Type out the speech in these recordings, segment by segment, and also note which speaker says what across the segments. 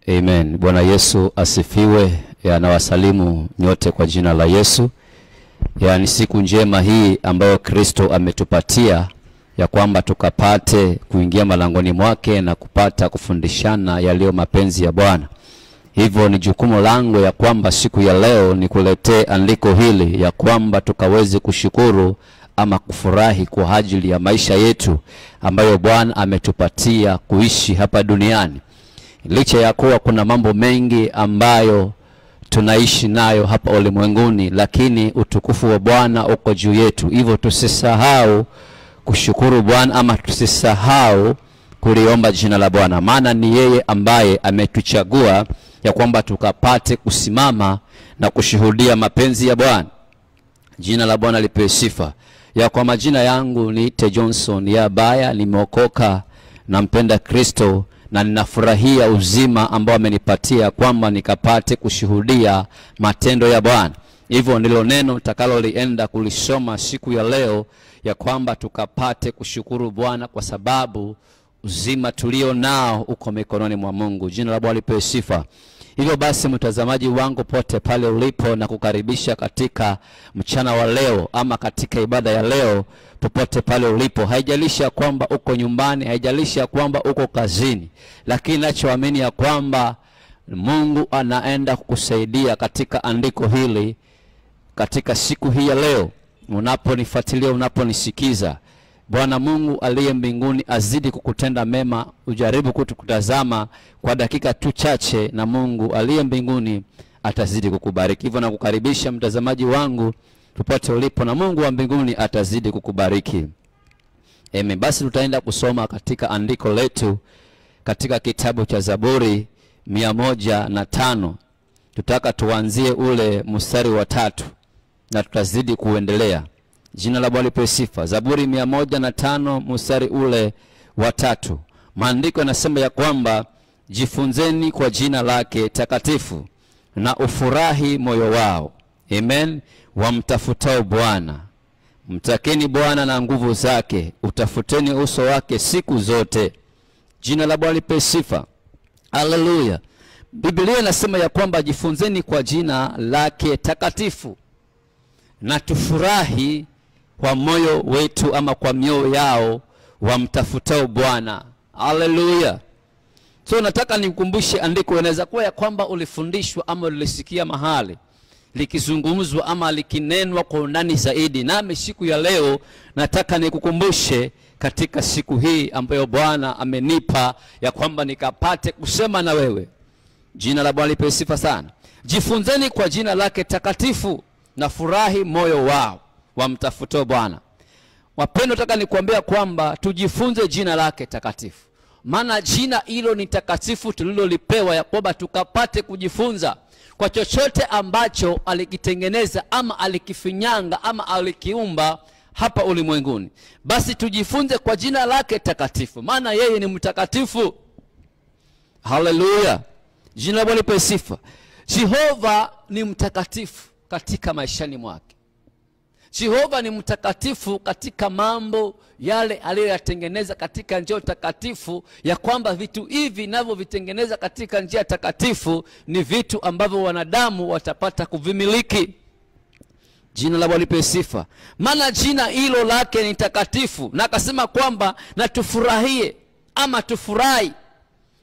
Speaker 1: Amen. Bwana Yesu asifiwe. Nawasalimu nyote kwa jina la Yesu. Ni siku njema hii ambayo Kristo ametupatia ya kwamba tukapate kuingia malangoni mwake na kupata kufundishana yaliyo mapenzi ya Bwana. Hivyo ni jukumu langu ya kwamba siku ya leo nikuletee andiko hili ya kwamba tukaweze kushukuru ama kufurahi kwa ajili ya maisha yetu ambayo Bwana ametupatia kuishi hapa duniani. Licha ya kuwa kuna mambo mengi ambayo tunaishi nayo hapa ulimwenguni, lakini utukufu wa Bwana uko juu yetu. Hivyo tusisahau kushukuru Bwana ama tusisahau kuliomba jina la Bwana, maana ni yeye ambaye ametuchagua ya kwamba tukapate kusimama na kushuhudia mapenzi ya Bwana. Jina la Bwana lipewe sifa. Kwa majina yangu ni T. Johnson Yabaya, nimeokoka na mpenda Kristo na ninafurahia uzima ambao amenipatia kwamba nikapate kushuhudia matendo ya Bwana. Hivyo ndilo neno nitakalolienda kulisoma siku ya leo, ya kwamba tukapate kushukuru Bwana kwa sababu uzima tulio nao uko mikononi mwa Mungu. Jina la Bwana lipewe sifa. Hivyo basi mtazamaji wangu pote pale ulipo, na kukaribisha katika mchana wa leo ama katika ibada ya leo popote pale ulipo. Haijalisha kwamba uko nyumbani, haijalisha kwamba uko kazini, lakini nachoamini ya kwamba Mungu anaenda kukusaidia katika andiko hili katika siku hii ya leo. Unaponifuatilia, unaponisikiza, Bwana Mungu aliye mbinguni azidi kukutenda mema. Ujaribu kututazama kwa dakika tu chache, na Mungu aliye mbinguni atazidi kukubariki. Hivyo nakukaribisha mtazamaji wangu popote ulipo, na Mungu wa mbinguni atazidi kukubariki. Amen. Basi tutaenda kusoma katika andiko letu katika kitabu cha Zaburi 105. Tutaka tuanzie ule mstari wa 3 na tutazidi kuendelea. Jina la Bwana lipewe sifa. Zaburi 105 mstari ule wa 3. Maandiko yanasema ya kwamba jifunzeni kwa jina lake takatifu na ufurahi moyo wao. Amen. Wamtafutao Bwana, mtakeni Bwana na nguvu zake, utafuteni uso wake siku zote. Jina la Bwana lipewe sifa. Haleluya. Biblia inasema ya kwamba jifunzeni kwa jina lake takatifu na tufurahi kwa moyo wetu ama kwa mioyo yao wamtafutao Bwana. Haleluya. So nataka nikukumbushe andiko. Inaweza kuwa ya kwamba ulifundishwa ama ulisikia mahali likizungumzwa ama likinenwa kwa undani zaidi, nami siku ya leo nataka nikukumbushe katika siku hii ambayo Bwana amenipa ya kwamba nikapate kusema na wewe. Jina la Bwana lipewe sifa sana. Jifunzeni kwa jina lake takatifu na furahi moyo wao wamtafutao Bwana. Wapendwa, nataka nikuambia kwamba tujifunze jina lake takatifu, maana jina hilo ni takatifu tulilolipewa ya kwamba tukapate kujifunza kwa chochote ambacho alikitengeneza ama alikifinyanga ama alikiumba hapa ulimwenguni. Basi tujifunze kwa jina lake takatifu, maana yeye ni mtakatifu. Haleluya. Jina la Bwana lipewe sifa. Jehova ni mtakatifu katika maishani mwake. Jehova ni mtakatifu katika mambo yale aliyoyatengeneza katika njia takatifu, ya kwamba vitu hivi navyo vitengeneza katika njia takatifu ni vitu ambavyo wanadamu watapata kuvimiliki. Jina la Bwana lipewe sifa. Maana jina hilo lake ni takatifu, na akasema kwamba na tufurahie ama tufurahi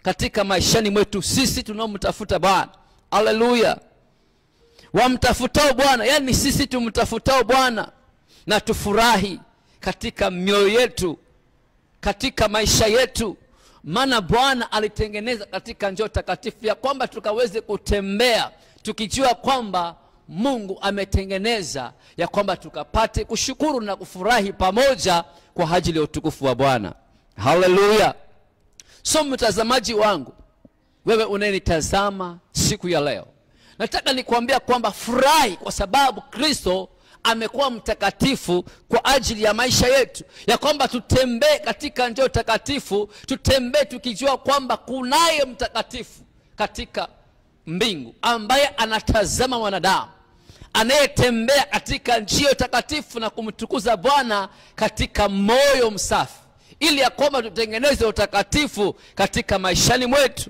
Speaker 1: katika maishani mwetu sisi tunaomtafuta Bwana. Haleluya. Wamtafutao Bwana, yani sisi tumtafutao Bwana, na tufurahi katika mioyo yetu, katika maisha yetu. Maana Bwana alitengeneza katika njia takatifu ya kwamba tukaweze kutembea tukijua kwamba Mungu ametengeneza ya kwamba tukapate kushukuru na kufurahi pamoja kwa ajili ya utukufu wa Bwana. Haleluya. So mtazamaji wangu, wewe unanitazama siku ya leo, nataka nikuambia kwamba furahi kwa sababu Kristo amekuwa mtakatifu kwa ajili ya maisha yetu, ya kwamba tutembee katika njia takatifu, tutembee tukijua kwamba kunaye mtakatifu katika mbingu ambaye anatazama wanadamu, anayetembea katika njia takatifu na kumtukuza Bwana katika moyo msafi, ili ya kwamba tutengeneze utakatifu katika maishani mwetu.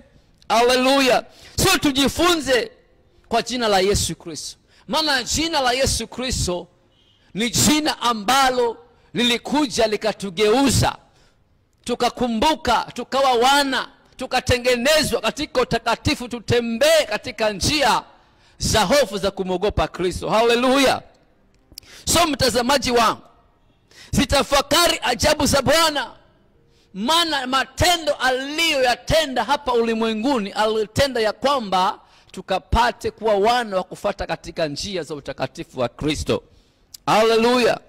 Speaker 1: Haleluya. So tujifunze kwa jina la Yesu Kristo. Maana jina la Yesu Kristo ni jina ambalo lilikuja likatugeuza, tukakumbuka, tukawa wana, tukatengenezwa katika utakatifu, tutembee katika njia za hofu za kumwogopa Kristo. Haleluya. So mtazamaji wangu, zitafakari ajabu za Bwana, maana matendo aliyoyatenda hapa ulimwenguni alitenda ya kwamba tukapate kuwa wana wa kufuata katika njia za utakatifu wa Kristo. Haleluya.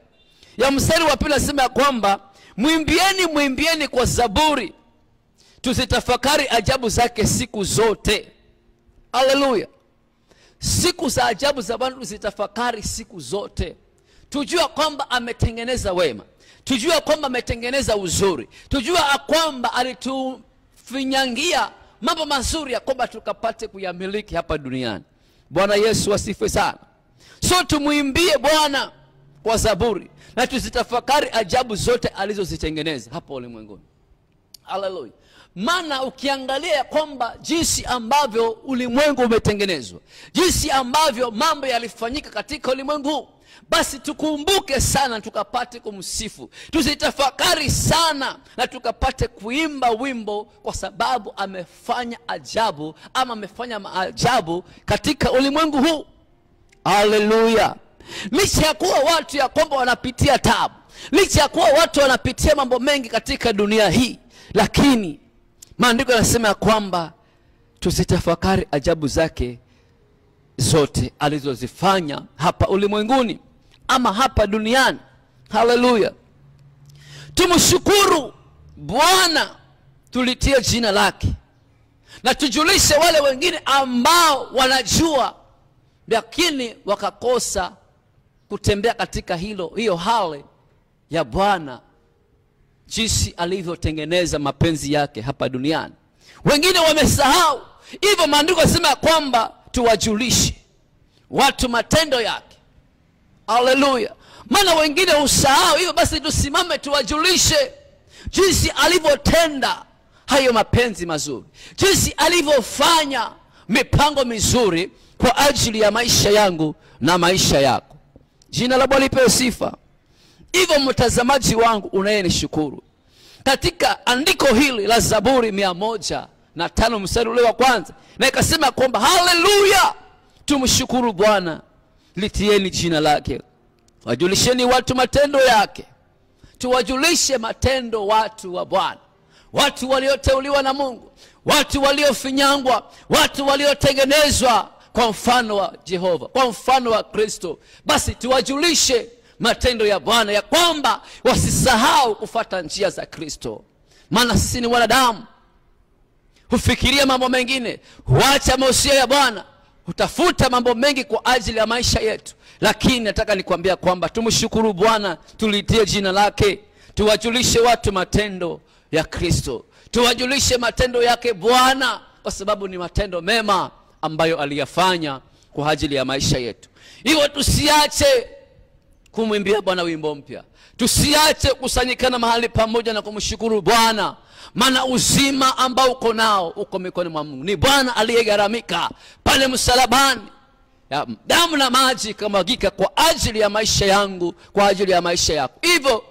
Speaker 1: Ya mstari wa pili nasema ya kwamba mwimbieni kwa zaburi, tuzitafakari ajabu zake siku zote. Haleluya. Siku za ajabu za Bwana tuzitafakari siku zote. Tujua kwamba ametengeneza wema, tujua kwamba ametengeneza uzuri, tujua kwamba alitufinyangia mambo mazuri ya kwamba tukapate kuyamiliki hapa duniani. Bwana Yesu asifiwe sana. So tumuimbie Bwana kwa zaburi na tuzitafakari ajabu zote alizozitengeneza hapa ulimwenguni. Haleluya. Maana ukiangalia kwamba jinsi ambavyo ulimwengu umetengenezwa, jinsi ambavyo mambo yalifanyika katika ulimwengu, basi tukumbuke sana tukapate kumsifu. Tuzitafakari sana na tukapate kuimba wimbo, kwa sababu amefanya ajabu ama amefanya maajabu katika ulimwengu huu. Haleluya. Licha ya kuwa watu ya kwamba wanapitia taabu, licha ya kuwa watu wanapitia mambo mengi katika dunia hii, lakini maandiko yanasema ya kwamba tuzitafakari ajabu zake zote alizozifanya hapa ulimwenguni ama hapa duniani. Haleluya. Tumshukuru Bwana, tulitie jina lake, na tujulishe wale wengine ambao wanajua lakini wakakosa kutembea katika hiyo hali ya Bwana, jinsi alivyotengeneza mapenzi yake hapa duniani. Wengine wamesahau, hivyo maandiko yanasema kwamba tuwajulishe watu matendo yake. Haleluya. Maana wengine usahau, hivyo basi tusimame tuwajulishe jinsi alivyotenda hayo mapenzi mazuri, jinsi alivyofanya mipango mizuri kwa ajili ya maisha yangu na maisha yako. Jina la Bwana lipewe sifa. Hivyo mtazamaji wangu unayenishukuru, katika andiko hili la Zaburi 105 mstari ule wa kwanza, na ikasema kwamba haleluya, tumshukuru Bwana, litieni jina lake, wajulisheni watu matendo yake. Tuwajulishe matendo watu wa Bwana, watu walioteuliwa na Mungu, watu waliofinyangwa, watu waliotengenezwa kwa mfano wa Jehova, kwa mfano wa Kristo. Basi tuwajulishe matendo ya Bwana, ya kwamba wasisahau kufuata njia za Kristo. Maana sisi ni wanadamu, hufikiria mambo mengine, huacha mausia ya Bwana, hutafuta mambo mengi kwa ajili ya maisha yetu. Lakini nataka nikwambia kwamba tumshukuru Bwana, tulitie jina lake, tuwajulishe watu matendo ya Kristo, tuwajulishe matendo yake Bwana, kwa sababu ni matendo mema ambayo aliyafanya kwa ajili ya maisha yetu. Hivyo tusiache kumwimbia Bwana wimbo mpya, tusiache kusanyikana mahali pamoja na kumshukuru Bwana, maana uzima ambao uko nao uko mikononi mwa Mungu. Ni Bwana aliyegharamika pale msalabani, damu na maji kamwagika kwa ajili ya maisha yangu, kwa ajili ya maisha yako. Hivyo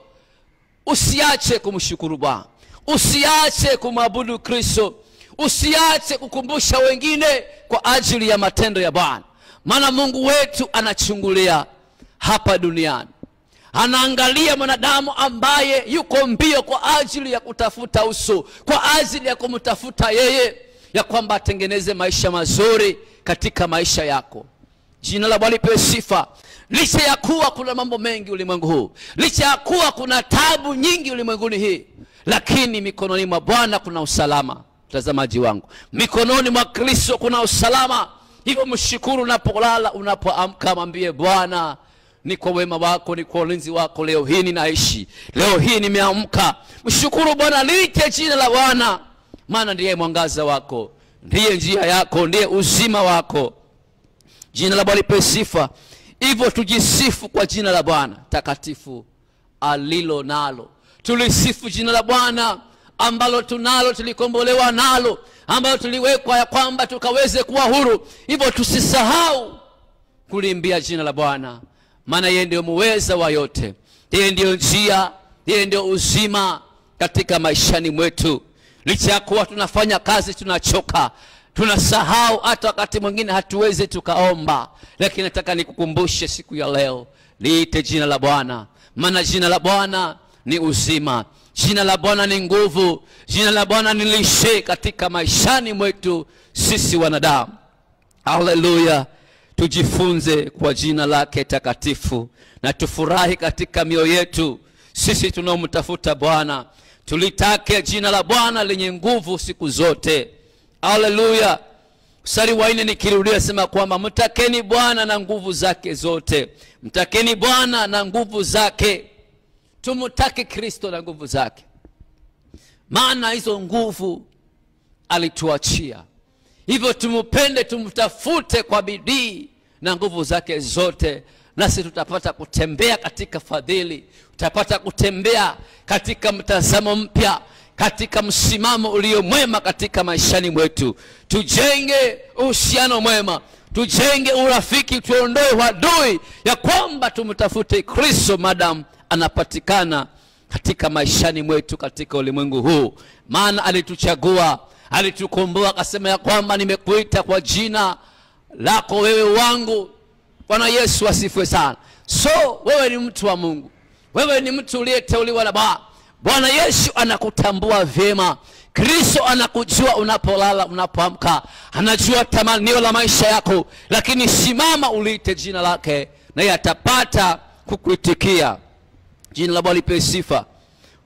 Speaker 1: usiache kumshukuru Bwana, usiache kumwabudu Kristo, usiache kukumbusha wengine kwa ajili ya matendo ya Bwana. Maana Mungu wetu anachungulia hapa duniani, anaangalia mwanadamu ambaye yuko mbio kwa ajili ya kutafuta uso, kwa ajili ya kumtafuta yeye, ya kwamba atengeneze maisha mazuri katika maisha yako. Jina la Bwana lipewe sifa. Licha ya kuwa kuna mambo mengi ulimwengu huu, licha ya kuwa kuna taabu nyingi ulimwenguni hii, lakini mikononi mwa Bwana kuna usalama. Mtazamaji wangu, mikononi mwa Kristo kuna usalama. Hivyo mshukuru unapolala, unapoamka, mwambie Bwana, ni kwa wema wako, ni kwa ulinzi wako, leo hii ninaishi, leo hii nimeamka. Mshukuru Bwana, liite jina la Bwana, maana ndiye mwangaza wako, ndiye njia yako, ndiye uzima wako. Jina la Bwana lipewe sifa. Hivyo tujisifu kwa jina la Bwana takatifu alilo nalo. Tulisifu jina la Bwana ambalo tunalo, tulikombolewa nalo, ambalo tuliwekwa ya kwamba tukaweze kuwa huru. Hivyo tusisahau kuliimbia jina la Bwana, maana yeye ndio muweza wa yote. Yeye ndio njia, yeye ndio uzima katika maishani mwetu. Licha ya kuwa tunafanya kazi tunachoka, tunasahau, hata wakati mwingine hatuwezi tukaomba, lakini nataka nikukumbushe siku ya leo, liite jina la Bwana, maana jina la Bwana ni uzima, jina la Bwana ni nguvu, jina la Bwana ni lishe katika maishani mwetu sisi wanadamu. Haleluya. Tujifunze kwa jina lake takatifu na tufurahi katika mioyo yetu sisi tunaomtafuta Bwana. Tulitake jina la Bwana lenye nguvu siku zote. Haleluya. Mstari wa 4 nikirudia sema kwamba mtakeni Bwana na nguvu zake zote. Mtakeni Bwana na nguvu zake. Tumtake Kristo na nguvu zake, maana hizo nguvu alituachia. Hivyo tumupende, tumtafute kwa bidii na nguvu zake zote, nasi tutapata kutembea katika fadhili, tutapata kutembea katika mtazamo mpya, katika msimamo ulio mwema katika maishani mwetu. Tujenge uhusiano mwema, tujenge urafiki, tuondoe wadui ya kwamba tumtafute Kristo madam anapatikana katika maishani mwetu katika ulimwengu huu. Maana alituchagua, alitukomboa, akasema ya kwamba nimekuita kwa jina lako wewe wangu. Bwana Yesu asifiwe sana. So wewe ni mtu wa Mungu, wewe ni mtu uliyeteuliwa na Baba. Bwana Yesu anakutambua vyema. Kristo anakujua unapolala, unapoamka, anajua tamanio la maisha yako, lakini simama uliite jina lake na yeye atapata kukuitikia. Jina la Bwana lipewe sifa.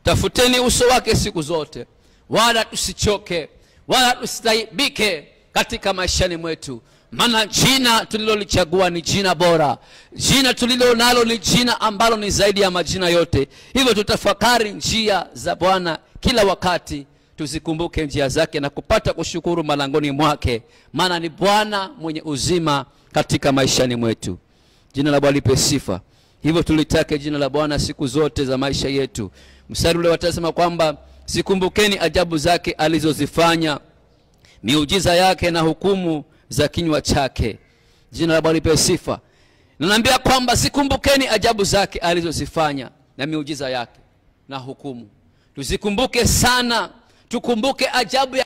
Speaker 1: Tafuteni uso wake siku zote, wala tusichoke, wala tusitaibike katika maishani mwetu, maana jina tulilolichagua ni jina bora. Jina tulilo nalo ni jina ambalo ni zaidi ya majina yote. Hivyo tutafakari njia za Bwana kila wakati, tuzikumbuke njia zake na kupata kushukuru malangoni mwake, maana ni Bwana mwenye uzima katika maishani mwetu. Jina la Bwana lipewe sifa. Hivyo tulitake jina la Bwana siku zote za maisha yetu. Mstari ule watasema kwamba zikumbukeni ajabu zake alizozifanya, miujiza yake na hukumu za kinywa chake. Jina la Bwana lipewe sifa. Ninaambia kwamba zikumbukeni ajabu zake alizozifanya na miujiza yake na hukumu. Tuzikumbuke sana, tukumbuke ajabu ya